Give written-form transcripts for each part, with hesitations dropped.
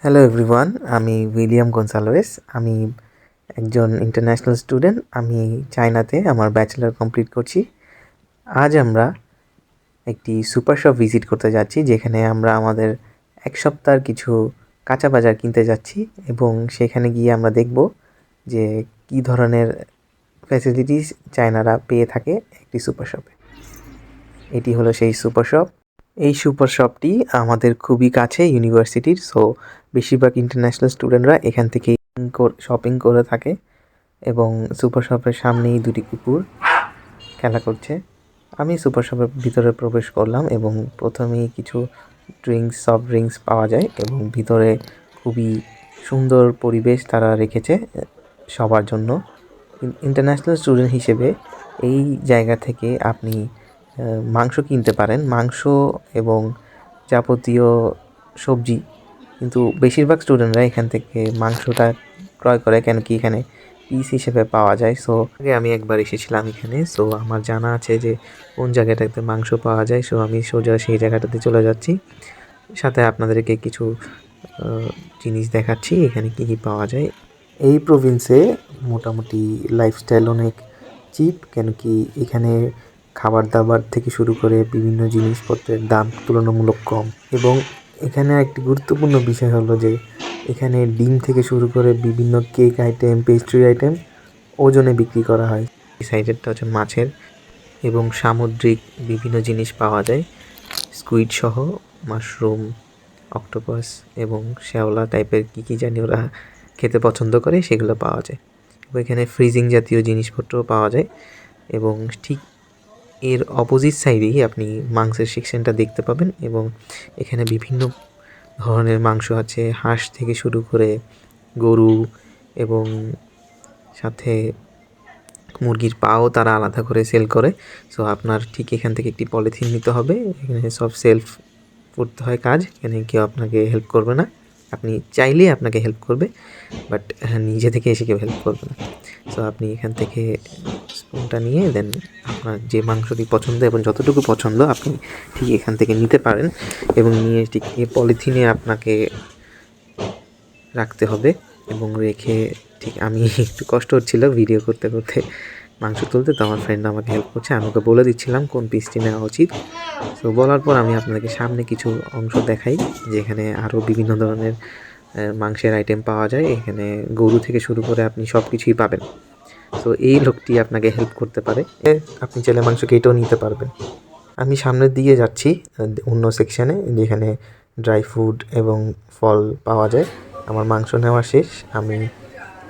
Hello everyone, আমি William Gonçalves. আমি একজন ইন্টারন্যাশনাল স্টুডেন্ট। আমি চায়নাতে আমার ব্যাচেলর কমপ্লিট করছি। আজ আমরা একটি সুপার শপ ভিজিট করতে যাচ্ছি, যেখানে আমরা আমাদের এক সপ্তাহের কিছু কাঁচা বাজার কিনতে যাচ্ছি এবং সেখানে গিয়ে আমরা দেখব যে কী ধরনের ফ্যাসিলিটিস চায়নারা পেয়ে থাকে একটি সুপার শপে। এটি হলো সেই সুপার শপ। এই সুপার শপটি আমাদের খুবই কাছে ইউনিভার্সিটির, সো বেশিরভাগ ইন্টারন্যাশনাল স্টুডেন্টরা এখান থেকেই শপিং করে থাকে এবং সুপার শপের সামনেই দুটি কুকুর খেলা করছে। আমি সুপার শপের ভিতরে প্রবেশ করলাম এবং প্রথমেই কিছু সফট ড্রিঙ্কস পাওয়া যায় এবং ভিতরে খুবই সুন্দর পরিবেশ তারা রেখেছে সবার জন্য। ইন্টারন্যাশনাল স্টুডেন্ট হিসেবে এই জায়গা থেকে আপনি মাংস কিনতে পারেন, মাংস এবং যাবতীয় সবজি, কিন্তু বেশিরভাগ স্টুডেন্টরা এখান থেকে মাংসটা ক্রয় করে, কেন কি এখানে পিস হিসেবে পাওয়া যায়। সো আগে আমি একবার এসেছিলাম এখানে, সো আমার জানা আছে যে কোন জায়গাটাতে মাংস পাওয়া যায়। সো আমি সোজা সেই জায়গাটাতে চলে যাচ্ছি, সাথে আপনাদেরকে কিছু জিনিস দেখাচ্ছি এখানে কী কী পাওয়া যায়। এই প্রভিন্সে মোটামুটি লাইফস্টাইল অনেক চিপ, কেন কি এখানে খাবার দাবার থেকে শুরু করে বিভিন্ন জিনিসপত্রের দাম তুলনামূলক কম। এবং এখানে একটি গুরুত্বপূর্ণ বিষয় হলো যে এখানে ডিম থেকে শুরু করে বিভিন্ন কেক আইটেম, পেস্ট্রি আইটেম ওজনে বিক্রি করা হয়। এই সাইডেরটা হচ্ছে মাছের এবং সামুদ্রিক বিভিন্ন জিনিস পাওয়া যায়, স্কুইড সহ, মাশরুম, অক্টোপাস এবং শ্যাওলা টাইপের কী জানি ওরা খেতে পছন্দ করে, সেগুলো পাওয়া যায়। এবং এখানে ফ্রিজিং জাতীয় জিনিসপত্রও পাওয়া যায়। এবং ঠিক এর অপোজিট সাইডেই আপনি মাংসের সেকশনটা দেখতে পাবেন এবং এখানে বিভিন্ন ধরনের মাংস আছে, হাঁস থেকে শুরু করে গরু এবং সাথে মুরগির পাও তারা আলাদা করে সেল করে। সো আপনার ঠিক এখান থেকে একটি পলিথিন নিতে হবে। এখানে সব সেলফ করতে হয় কাজ, এখানে কেউ আপনাকে হেল্প করবে না। আপনি চাইলেই আপনাকে হেল্প করবে, বাট নিজে থেকে এসে কেউ হেল্প করবে না। সো আপনি এখান থেকে স্পুনটা নিয়ে দেন আপনার যে মাংসটি পছন্দ এবং যতটুকু পছন্দ আপনি ঠিক এখান থেকে নিতে পারেন এবং নিয়ে ঠিক এই পলিথিনে আপনাকে রাখতে হবে এবং রেখে ঠিক আমি একটু কষ্ট হচ্ছিল ভিডিও করতে করতে মাংস তুলতে, তো আমার ফ্রেন্ড আমাকে হেল্প করছে। আমি ওকে বলে দিচ্ছিলাম কোন পিসটি নেওয়া উচিত। তো বলার পর আমি আপনাদেরকে সামনে কিছু অংশ দেখাই যেখানে আরও বিভিন্ন ধরনের মাংসের আইটেম পাওয়া যায়। এখানে গরু থেকে শুরু করে আপনি সব কিছুই পাবেন। তো এই লোকটি আপনাকে হেল্প করতে পারে, আপনি চাইলে মাংস কেটেও নিতে পারবেন। আমি সামনের দিকে যাচ্ছি অন্য সেকশানে, যেখানে ড্রাই ফ্রুট এবং ফল পাওয়া যায়। আমার মাংস নেওয়া শেষ। আমি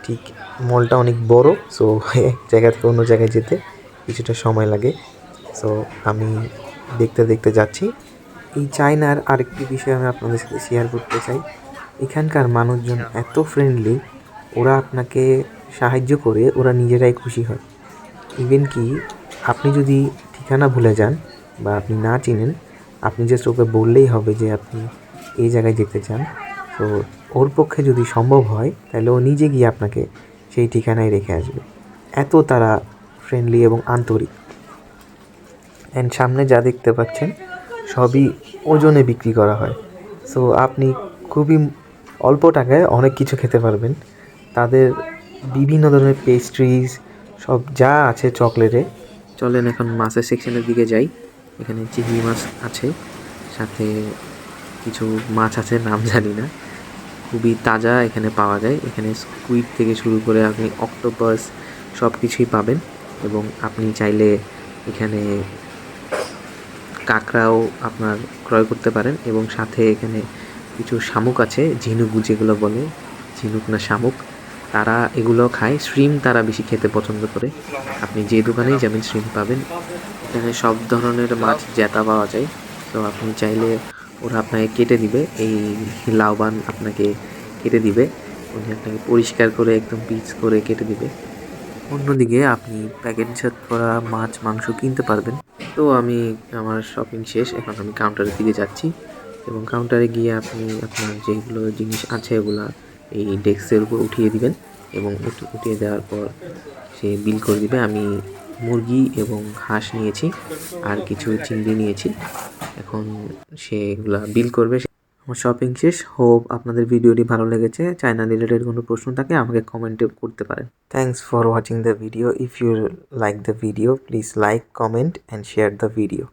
ঠিক মলটা অনেক বড়, সো এক জায়গা থেকে অন্য জায়গায় যেতে কিছুটা সময় লাগে। সো আমি দেখতে দেখতে যাচ্ছি। এই চায়নার আরেকটি বিষয় আমি আপনাদের সাথে শেয়ার করতে চাই। এখানকার মানুষজন এত ফ্রেন্ডলি, ওরা আপনাকে সাহায্য করে, ওরা নিজেরাই খুশি হয়। ইভেন কি আপনি যদি ঠিকানা ভুলে যান বা আপনি না চিনেন, আপনি জাস্ট ওকে বললেই হবে যে আপনি এই জায়গায় যেতে চান। তো ওর পক্ষে যদি সম্ভব হয় তাহলে ও নিজে গিয়ে আপনাকে সেই ঠিকানায় রেখে আসবে। এত তারা ফ্রেন্ডলি এবং আন্তরিক। অ্যান্ড সামনে যা দেখতে পাচ্ছেন সবই ওজনে বিক্রি করা হয়। সো আপনি খুবই অল্প টাকায় অনেক কিছু খেতে পারবেন। তাদের বিভিন্ন ধরনের পেস্ট্রিজ সব যা আছে চকলেটে। চলেন এখন মাছের সেকশনের দিকে যাই। এখানে চিংড়ি মাছ আছে, সাথে কিছু মাছ আছে নাম জানি না, খুবই তাজা এখানে পাওয়া যায়। এখানে স্কুইড থেকে শুরু করে আপনি অক্টোপাস সব কিছুই পাবেন এবং আপনি চাইলে এখানে কাঁকড়াও আপনার ক্রয় করতে পারেন। এবং সাথে এখানে কিছু শামুক আছে, ঝিনুক যেগুলো বলে, ঝিনুক না শামুক, তারা এগুলো খায়। শ্রিম তারা বেশি খেতে পছন্দ করে। আপনি যে দোকানেই যাবেন শ্রিম পাবেন। এখানে সব ধরনের মাছ জ্যাতা পাওয়া যায়। তো আপনি চাইলে ওরা আপনাকে কেটে দিবে, এই লাউবান আপনাকে কেটে দিবে, উনি আপনাকে পরিষ্কার করে একদম পিস করে কেটে দিবে। অন্যদিকে আপনি প্যাকেটজাত করা মাছ মাংস কিনতে পারবেন। তো আমি আমার শপিং শেষ, এখন আমি কাউন্টারের দিকে যাচ্ছি এবং কাউন্টারে গিয়ে আপনি আপনার যেগুলো জিনিস আছে ওগুলা এই ডেস্কের উপর উঠিয়ে দিবেন এবং উঠিয়ে দেওয়ার পর সে বিল করে দিবে। আমি মুরগি এবং হাঁস নিয়েছি আর কিছু চিংড়ি নিয়েছি। এখন সে এগুলা বিল করবে। আমার শপিং শেষ। হোপ আপনাদের ভিডিওটি ভালো লেগেছে। চায়না রিলেটেড কোনো প্রশ্ন থাকে আমাকে কমেন্টে করতে পারেন। Thanks for watching the video. If you like the video please like, comment and share the video.